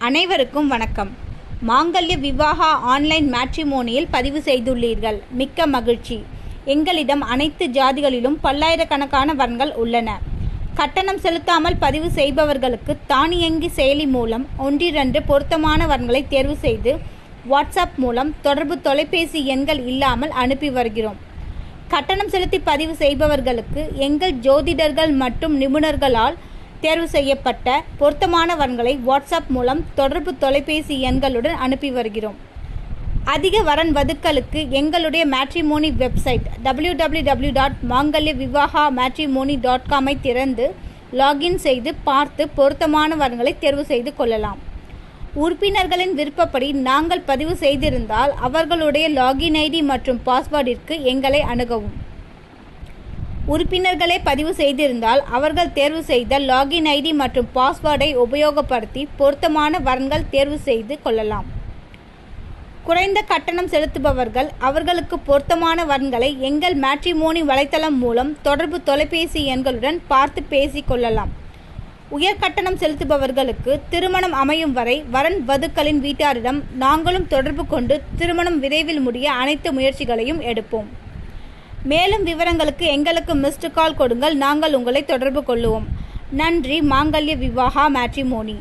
அனைவருக்கும் வணக்கம். மாங்கல்ய விவாகா ஆன்லைன் மேட்ரிமோனியில் பதிவு செய்துள்ளீர்கள். மிக்க மகிழ்ச்சி. எங்களிடம் அனைத்து ஜாதிகளிலும் பல்லாயிரக்கணக்கான வரன்கள் உள்ளன. கட்டணம் செலுத்தாமல் பதிவு செய்பவர்களுக்கு தானியங்கி செயலி மூலம் ஒன்றிரண்டு பொருத்தமான வரன்களை தேர்வு செய்து வாட்ஸ்அப் மூலம் தொடர்பு தொலைபேசி எண்கள் இல்லாமல் அனுப்பி வருகிறோம். கட்டணம் செலுத்தி பதிவு செய்பவர்களுக்கு எங்கள் ஜோதிடர்கள் மற்றும் நிபுணர்களால் தேர்வு செய்யப்பட்ட பொருத்தமான வரன்களை வாட்ஸ்அப் மூலம் தொடர்பு தொலைபேசி எண்களுடன் அனுப்பி வருகிறோம். அதிக வரன் வதுக்களுக்கு எங்களுடைய மேட்ரிமோனி வெப்சைட் www.mangalyavivahamatrimony.com திறந்து லாகின் செய்து பார்த்து பொருத்தமான வரன்களை தேர்வு செய்து கொள்ளலாம். உறுப்பினர்களின் விருப்பப்படி நாங்கள் பதிவு செய்திருந்தால் அவர்களுடைய லாகின் ஐடி மற்றும் பாஸ்வேர்டிற்கு எங்களை அணுகவும். உறுப்பினர்களே பதிவு செய்திருந்தால் அவர்கள் தேர்வு செய்த லாகின் ஐடி மற்றும் பாஸ்வேர்டை உபயோகப்படுத்தி பொருத்தமான வரன்கள் தேர்வு செய்து கொள்ளலாம். குறைந்த கட்டணம் செலுத்துபவர்கள் அவர்களுக்கு பொருத்தமான வரன்களை எங்கள் மேட்ரிமோனி வலைத்தளம் மூலம் தொடர்பு தொலைபேசி எண்களுடன் பார்த்து பேசிக் கொள்ளலாம். உயர் கட்டணம் செலுத்துபவர்களுக்கு திருமணம் அமையும் வரை வரன் வதுக்களின் வீட்டாரிடம் நாங்களும் தொடர்பு கொண்டு திருமணம் விரைவில் முடிய அனைத்து முயற்சிகளையும் எடுப்போம். மேலும் விவரங்களுக்கு எங்களுக்கு மிஸ்டு கால் கொடுங்கள். நாங்கள் உங்களை தொடர்பு கொள்ளுவோம். நன்றி. மாங்கல்ய விவாகா மேட்ரிமோனி.